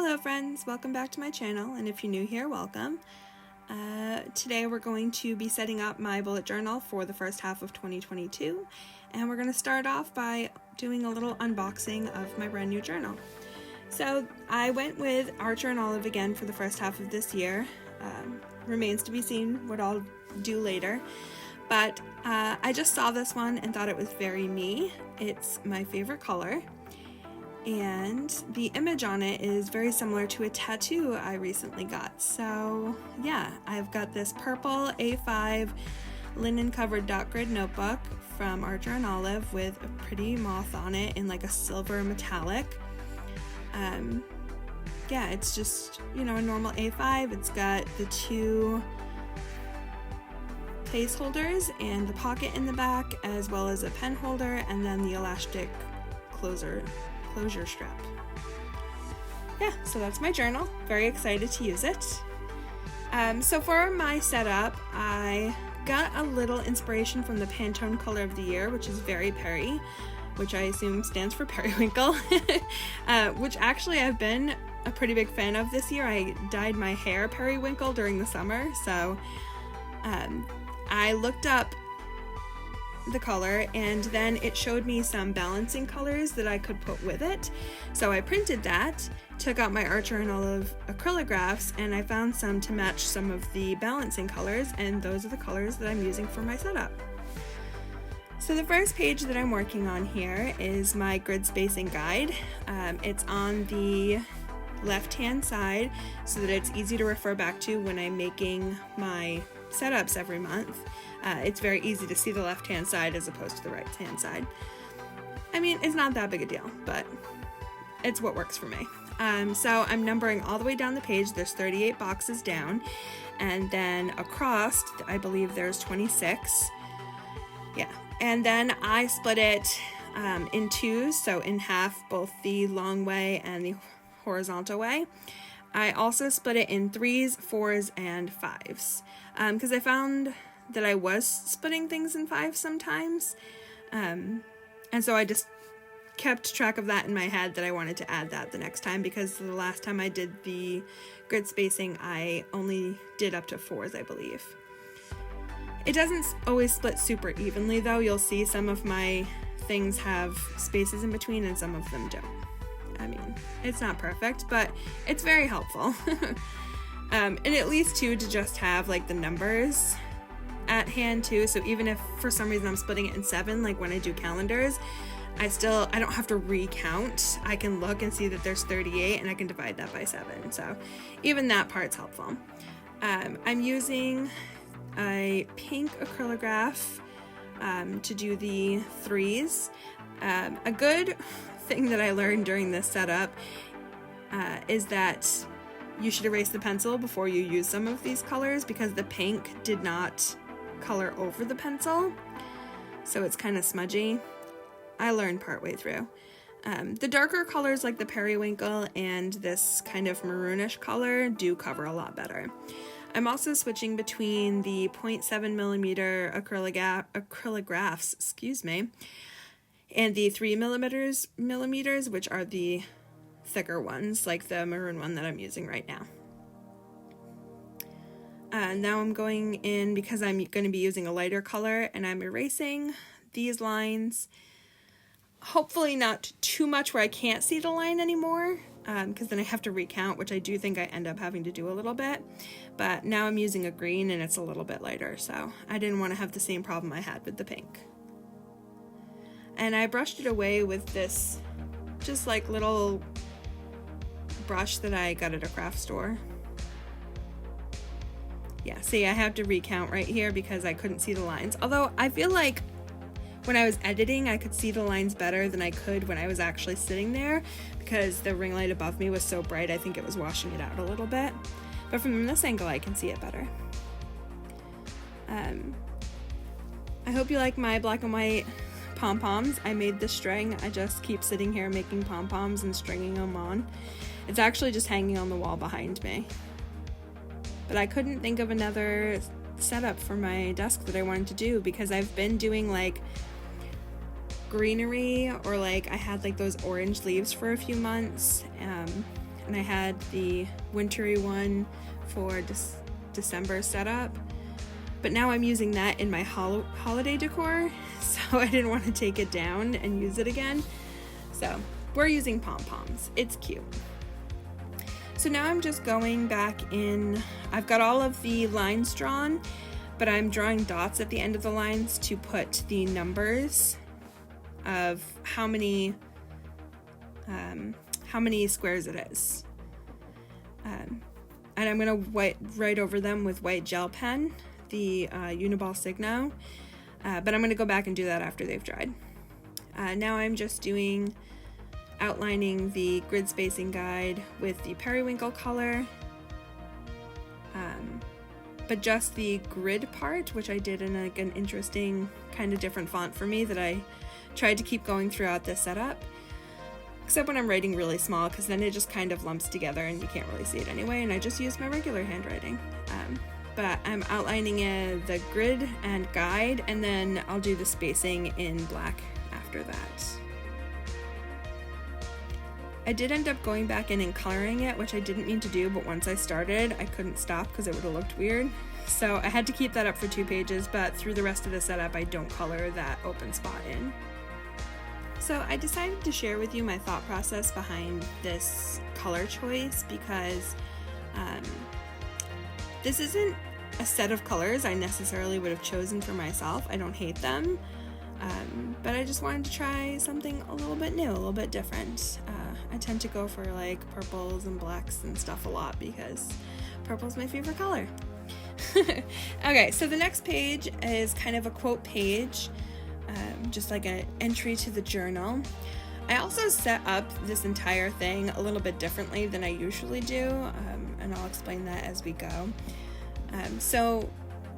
Hello friends, welcome back to my channel, and if you're new here, welcome. Today we're going to be setting up my bullet journal for the first half of 2022, and we're going to start off by doing a little unboxing of my brand new journal. So I went with Archer and Olive again for the first half of this year. Remains to be seen what I'll do later, but I just saw this one and thought it was very me. It's my favorite color. And the image on it is very similar to a tattoo I recently got. So yeah, I've got this purple A5 linen covered dot grid notebook from Archer and Olive with a pretty moth on it in like a silver metallic. Yeah, it's just, you know, a normal A5. It's got the two place holders and the pocket in the back, as well as a pen holder, and then the elastic closure strap. Yeah, so that's my journal. Very excited to use it. So for my setup, I got a little inspiration from the Pantone color of the year, which is Very Peri, which I assume stands for periwinkle, which actually I've been a pretty big fan of this year. I dyed my hair periwinkle during the summer, so I looked up the color, and then it showed me some balancing colors that I could put with it. So I printed that, took out my Archer and Olive acrylographs, and I found some to match some of the balancing colors, and those are the colors that I'm using for my setup. So the first page that I'm working on here is my grid spacing guide. It's on the left-hand side so that it's easy to refer back to when I'm making my setups every month. It's very easy to see the left-hand side as opposed to the right-hand side. I mean, it's not that big a deal, but it's what works for me. So I'm numbering all the way down the page. There's 38 boxes down, and then across, I believe there's 26. Yeah, and then I split it in twos, so in half, both the long way and the horizontal way. I also split it in 3s, 4s, and 5s, because I found that I was splitting things in 5s sometimes, and so I just kept track of that in my head that I wanted to add that the next time, because the last time I did the grid spacing I only did up to 4s, I believe. It doesn't always split super evenly though. You'll see some of my things have spaces in between and some of them don't. I mean, it's not perfect, but it's very helpful. And at least too, to just have like the numbers at hand too, so even if for some reason I'm splitting it in 7, like when I do calendars, I don't have to recount. I can look and see that there's 38 and I can divide that by 7, so even that part's helpful. I'm using a pink acrylograph to do the 3s. A good thing that I learned during this setup is that you should erase the pencil before you use some of these colors, because the pink did not color over the pencil, so it's kind of smudgy. I learned partway through. The darker colors like the periwinkle and this kind of maroonish color do cover a lot better. I'm also switching between the 0.7mm acrylographs, excuse me, and the 3mm, which are the thicker ones, like the maroon one that I'm using right now. Now I'm going in, because I'm going to be using a lighter color, and I'm erasing these lines. Hopefully not too much where I can't see the line anymore, because then I have to recount, which I do think I end up having to do a little bit. But now I'm using a green and it's a little bit lighter, so I didn't want to have the same problem I had with the pink. And I brushed it away with this just like little brush that I got at a craft store. Yeah, see, I have to recount right here because I couldn't see the lines. Although I feel like when I was editing, I could see the lines better than I could when I was actually sitting there, because the ring light above me was so bright, I think it was washing it out a little bit. But from this angle, I can see it better. I hope you like my black and white pom-poms. I made this string. I just keep sitting here making pom-poms and stringing them on. It's actually just hanging on the wall behind me. But I couldn't think of another setup for my desk that I wanted to do, because I've been doing like greenery, or like I had like those orange leaves for a few months, and I had the wintry one for December setup, but now I'm using that in my holiday decor, so I didn't want to take it down and use it again. So we're using pom-poms. It's cute. So now I'm just going back in. I've got all of the lines drawn, but I'm drawing dots at the end of the lines to put the numbers of how many squares it is. And I'm going to write over them with white gel pen, the Uniball Signo, but I'm going to go back and do that after they've dried. Now I'm just outlining the grid spacing guide with the periwinkle color, but just the grid part, which I did in like an interesting kind of different font for me that I tried to keep going throughout this setup, except when I'm writing really small, because then it just kind of lumps together and you can't really see it anyway, and I just use my regular handwriting. But I'm outlining the grid and guide, and then I'll do the spacing in black after that. I did end up going back in and coloring it, which I didn't mean to do, but once I started, I couldn't stop because it would have looked weird. So I had to keep that up for 2 pages, but through the rest of the setup, I don't color that open spot in. So I decided to share with you my thought process behind this color choice, because this isn't a set of colors I necessarily would have chosen for myself. I don't hate them, but I just wanted to try something a little bit new, a little bit different. I tend to go for like purples and blacks and stuff a lot because purple's my favorite color. Okay, so the next page is kind of a quote page, just like an entry to the journal. I also set up this entire thing a little bit differently than I usually do, and I'll explain that as we go. So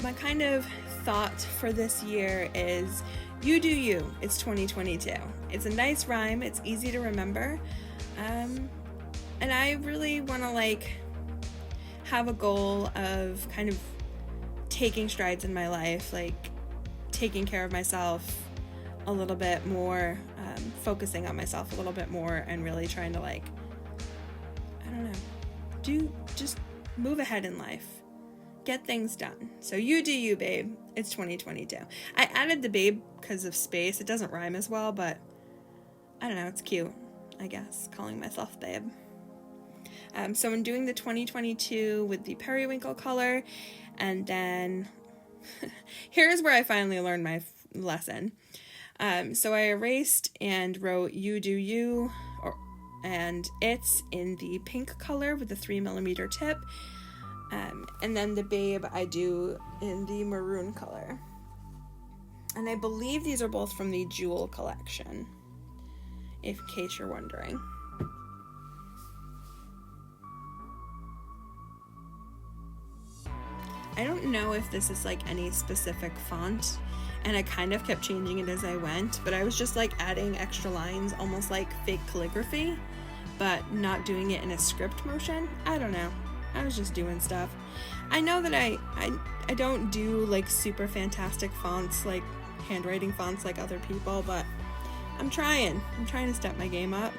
my kind of thought for this year is, you do you, it's 2022. It's a nice rhyme, it's easy to remember, and I really want to like have a goal of kind of taking strides in my life, like taking care of myself a little bit more, focusing on myself a little bit more, and really trying to like, I don't know, just move ahead in life. Get things done. So you do you, babe. It's 2022. I added the babe because of space. It doesn't rhyme as well, but I don't know. It's cute, I guess, calling myself babe. So I'm doing the 2022 with the periwinkle color, and then here's where I finally learned my lesson. So I erased and wrote you do you, and it's in the pink color with the 3mm tip. And then the babe I do in the maroon color. And I believe these are both from the Jewel collection, in case you're wondering. I don't know if this is like any specific font, and I kind of kept changing it as I went, but I was just like adding extra lines, almost like fake calligraphy, but not doing it in a script motion. I don't know. I was just doing stuff. I know that I don't do like super fantastic fonts, like handwriting fonts like other people, but I'm trying to step my game up.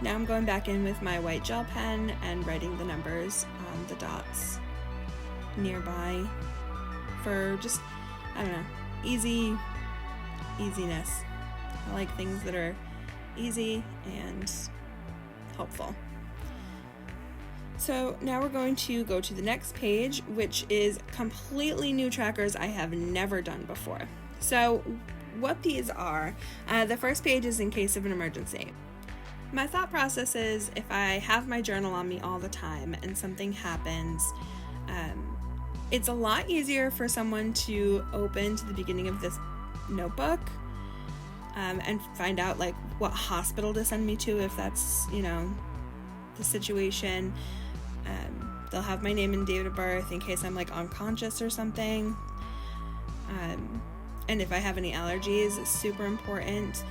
Now I'm going back in with my white gel pen and writing the numbers on the dots nearby for just, I don't know, easiness. I like things that are easy and helpful. So now we're going to go to the next page, which is completely new trackers I have never done before. So what these are, the first page is in case of an emergency. My thought process is, if I have my journal on me all the time and something happens, it's a lot easier for someone to open to the beginning of this notebook and find out like what hospital to send me to if that's, you know, the situation. They'll have my name and date of birth in case I'm like unconscious or something. And if I have any allergies, it's super important.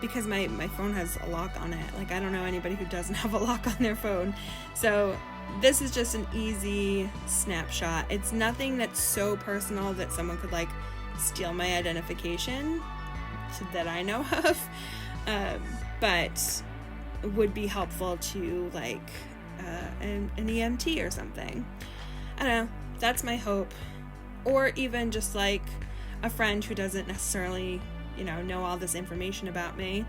Because my phone has a lock on it. Like, I don't know anybody who doesn't have a lock on their phone. So this is just an easy snapshot. It's nothing that's so personal that someone could like steal my identification that I know of, but would be helpful to like an EMT or something. I don't know, that's my hope. Or even just like a friend who doesn't necessarily, know all this information about me.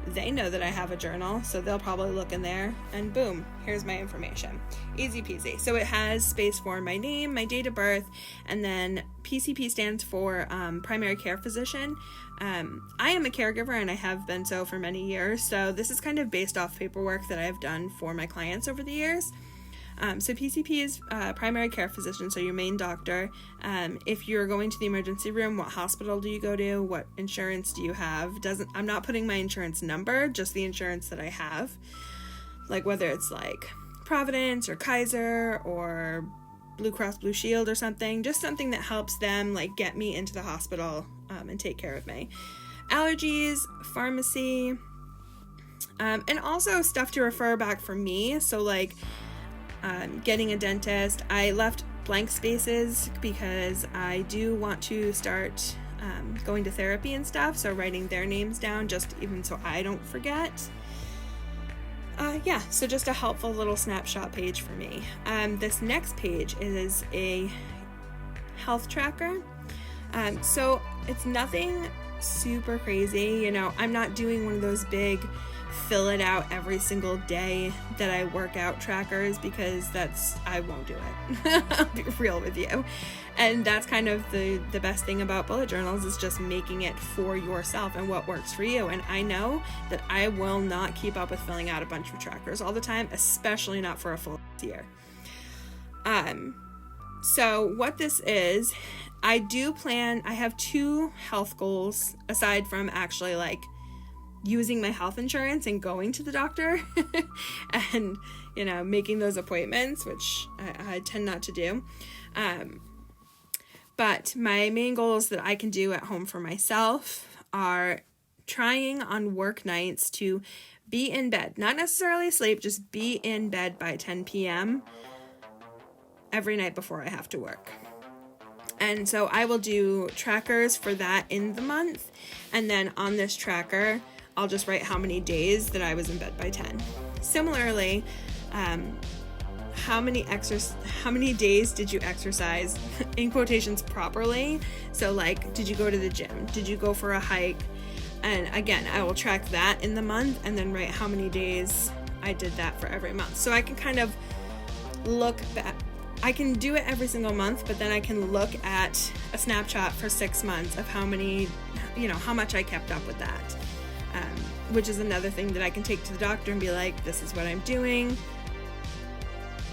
They know that I have a journal, so they'll probably look in there and boom, here's my information. Easy peasy. So it has space for my name, my date of birth, and then PCP stands for primary care physician. I am a caregiver and I have been so for many years, so this is kind of based off paperwork that I've done for my clients over the years. So PCP is primary care physician, so your main doctor. If you're going to the emergency room, what hospital do you go to? What insurance do you have? I'm not putting my insurance number, just the insurance that I have. Like whether it's like Providence or Kaiser or Blue Cross Blue Shield or something, just something that helps them like get me into the hospital and take care of me. Allergies, pharmacy, and also stuff to refer back for me. So like getting a dentist. I left blank spaces because I do want to start going to therapy and stuff, so writing their names down just even so I don't forget. So just a helpful little snapshot page for me. This next page is a health tracker. So it's nothing super crazy, I'm not doing one of those big fill it out every single day that I work out trackers, because I won't do it. I'll be real with you. And that's kind of the best thing about bullet journals, is just making it for yourself and what works for you. And I know that I will not keep up with filling out a bunch of trackers all the time, especially not for a full year. So what this is, I have 2 health goals aside from actually like using my health insurance and going to the doctor and, making those appointments, which I tend not to do. But my main goals that I can do at home for myself are trying on work nights to be in bed, not necessarily sleep, just be in bed by 10 p.m. every night before I have to work. And so I will do trackers for that in the month. And then on this tracker, I'll just write how many days that I was in bed by 10. Similarly, how many days did you exercise, in quotations, properly? So like, did you go to the gym? Did you go for a hike? And again, I will track that in the month and then write how many days I did that for every month. So I can kind of look back. I can do it every single month, but then I can look at a snapshot for 6 months of how much I kept up with that. Which is another thing that I can take to the doctor and be like, this is what I'm doing.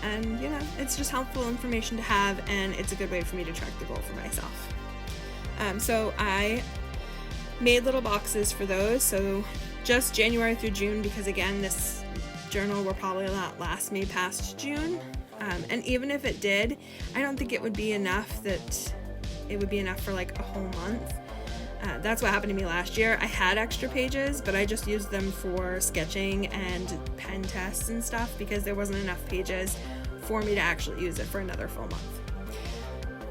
And, it's just helpful information to have, and it's a good way for me to track the goal for myself. So I made little boxes for those. So just January through June, because again, this journal will probably not last me past June. And even if it did, I don't think it would be enough for like a whole month. That's what happened to me last year. I had extra pages, but I just used them for sketching and pen tests and stuff because there wasn't enough pages for me to actually use it for another full month.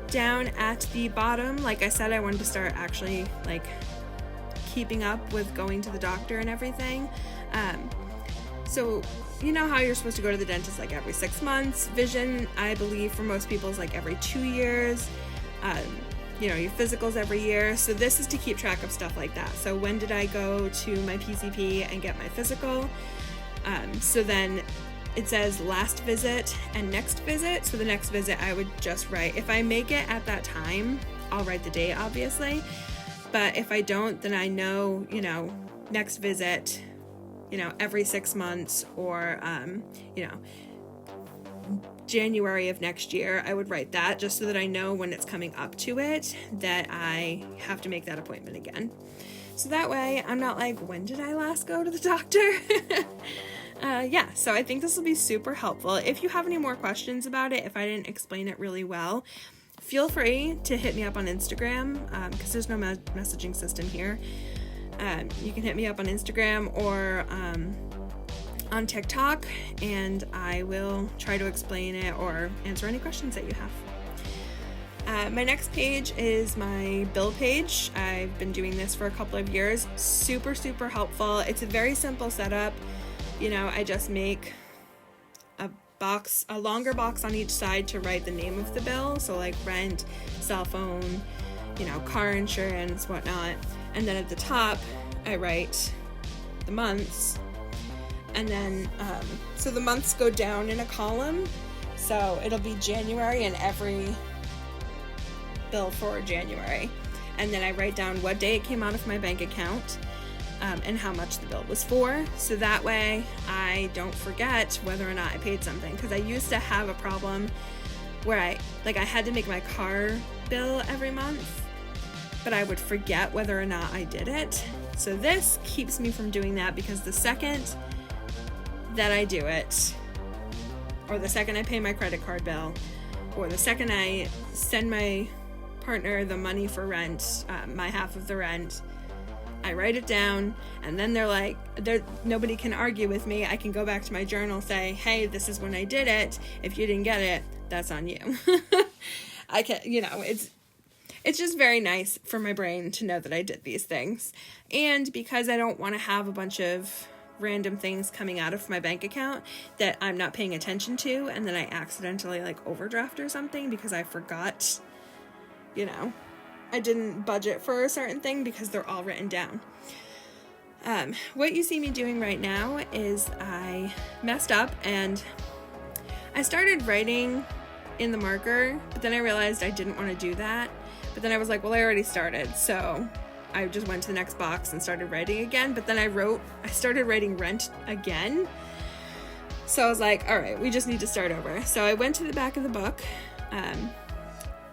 Down at the bottom, like I said, I wanted to start actually like keeping up with going to the doctor and everything. So you know how you're supposed to go to the dentist like every 6 months. Vision, I believe for most people, is like every 2 years. Your physicals every year. So this is to keep track of stuff like that. So when did I go to my PCP and get my physical? So then it says last visit and next visit. So the next visit I would just write. If I make it at that time, I'll write the date, obviously. But if I don't, then I know, next visit, every 6 months, or, January of next year, I would write that just so that I know when it's coming up to it that I have to make that appointment again. So that way I'm not like, when did I last go to the doctor? So I think this will be super helpful. If you have any more questions about it, if I didn't explain it really well, feel free to hit me up on Instagram, because there's no messaging system here. You can hit me up on Instagram or on TikTok, and I will try to explain it or answer any questions that you have. My next page is my bill page. I've been doing this for a couple of years. Super, super helpful. It's a very simple setup. You know, I just make a longer box on each side to write the name of the bill. So like rent, cell phone, you know, car insurance, whatnot. And then at the top, I write the months. And then, so the months go down in a column. So it'll be January and every bill for January. And then I write down what day it came out of my bank account, and how much the bill was for. So that way I don't forget whether or not I paid something. Because I used to have a problem where I had to make my car bill every month, but I would forget whether or not I did it. So this keeps me from doing that, because the second that I do it, or the second I pay my credit card bill, or the second I send my partner the money for rent, my half of the rent, I write it down, and then nobody can argue with me. I can go back to my journal, say, hey, this is when I did it. If you didn't get it, that's on you. I can, you know, it's just very nice for my brain to know that I did these things. And because I don't want to have a bunch of random things coming out of my bank account that I'm not paying attention to, and then I accidentally like overdraft or something because I forgot, you know, I didn't budget for a certain thing, because they're all written down. What you see me doing right now is I messed up and I started writing in the marker, but then I realized I didn't want to do that. But then I was like, well, I already started. So I just went to the next box and started writing again. But then I started writing rent again. So I was like, all right, we just need to start over. So I went to the back of the book,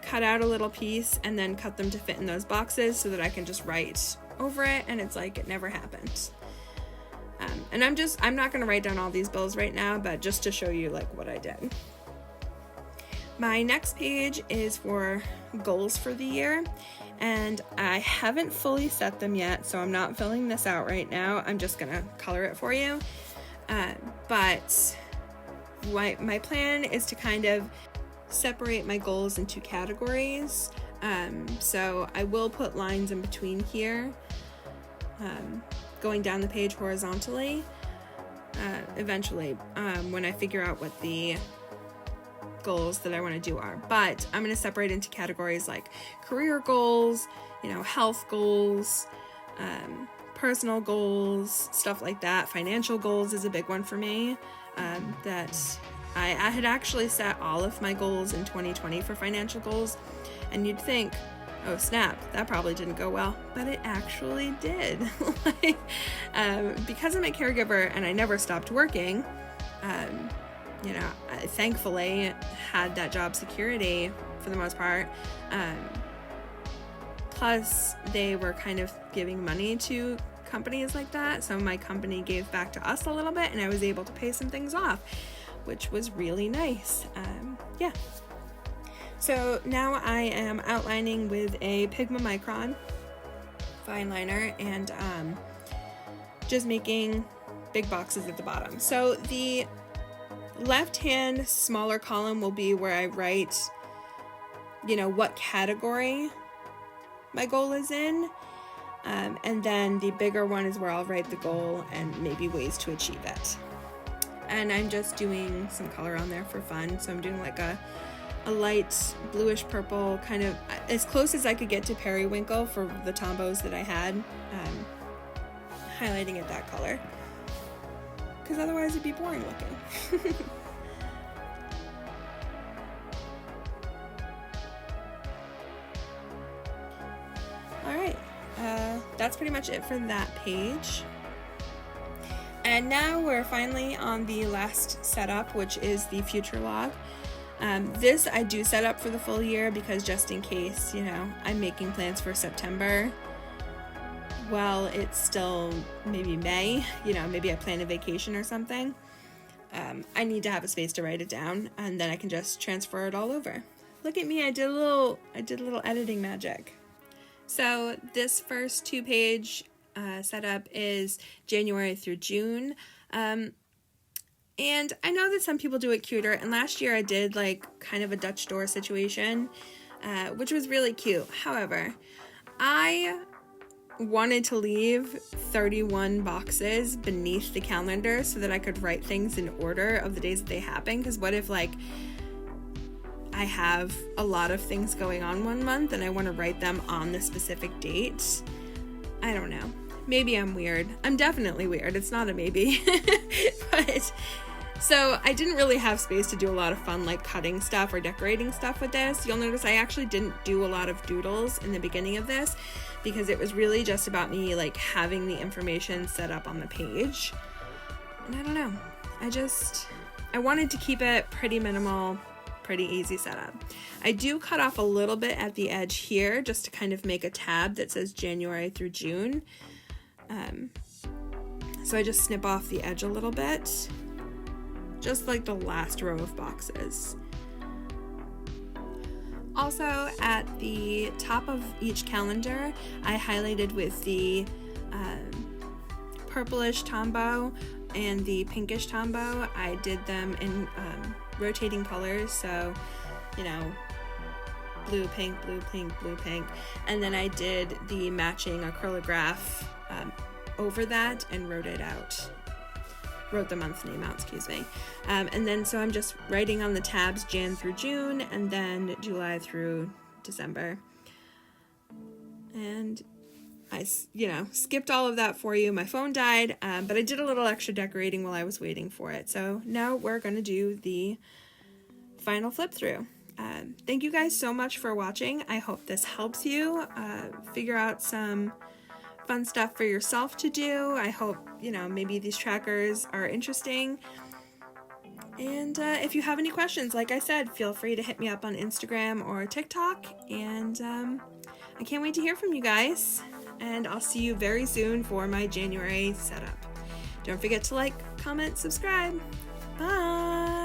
cut out a little piece, and then cut them to fit in those boxes so that I can just write over it, and it's like it never happened. And I'm not going to write down all these bills right now, but just to show you like what I did. My next page is for goals for the year, and I haven't fully set them yet, so I'm not filling this out right now. I'm just going to color it for you. But my plan is to kind of separate my goals into categories. So I will put lines in between here, going down the page horizontally, eventually, when I figure out what the goals that I want to do are. But I'm going to separate into categories like career goals, you know, health goals, personal goals, stuff like that. Financial goals is a big one for me, that I had actually set all of my goals in 2020 for financial goals, and you'd think, oh snap, that probably didn't go well, but it actually did. Because I'm a caregiver and I never stopped working, you know, I thankfully had that job security for the most part. Plus, they were kind of giving money to companies like that, so my company gave back to us a little bit, and I was able to pay some things off, which was really nice. Yeah. So now I am outlining with a Pigma Micron fine liner, and just making big boxes at the bottom. So the left-hand smaller column will be where I write, you know, what category my goal is in. And then the bigger one is where I'll write the goal and maybe ways to achieve it. And I'm just doing some color on there for fun. So I'm doing like a light bluish purple, kind of as close as I could get to periwinkle for the Tombows that I had. Highlighting it that color, because otherwise it'd be boring looking. Alright, that's pretty much it for that page. And now we're finally on the last setup, which is the future log. This I do set up for the full year, because just in case, you know, I'm making plans for September. Well, it's still maybe May, you know, maybe I plan a vacation or something. I need to have a space to write it down, and then I can just transfer it all over. Look at me, I did a little editing magic. So this first 2-page setup is January through June. And I know that some people do it cuter, and last year I did like kind of a Dutch door situation, which was really cute. However, I wanted to leave 31 boxes beneath the calendar so that I could write things in order of the days that they happen, because what if like I have a lot of things going on one month and I want to write them on the specific date? I don't know. Maybe I'm weird. I'm definitely weird. It's not a maybe. But so I didn't really have space to do a lot of fun like cutting stuff or decorating stuff with this. You'll notice I actually didn't do a lot of doodles in the beginning of this because it was really just about me like having the information set up on the page. And I don't know. I wanted to keep it pretty minimal, pretty easy setup. I do cut off a little bit at the edge here just to kind of make a tab that says January through June. So I just snip off the edge a little bit, just like the last row of boxes. Also, at the top of each calendar, I highlighted with the purplish Tombow and the pinkish Tombow. I did them in rotating colors, so, you know, blue, pink, blue, pink, blue, pink. And then I did the matching acrylograph over that and wrote the month name out, excuse me. And then so I'm just writing on the tabs Jan through June and then July through December. And I, skipped all of that for you. My phone died, but I did a little extra decorating while I was waiting for it. So now we're going to do the final flip through. Thank you guys so much for watching. I hope this helps you figure out some fun stuff for yourself to do. I hope, maybe these trackers are interesting. And if you have any questions, like I said, feel free to hit me up on Instagram or TikTok. And I can't wait to hear from you guys. And I'll see you very soon for my January setup. Don't forget to like, comment, subscribe. Bye!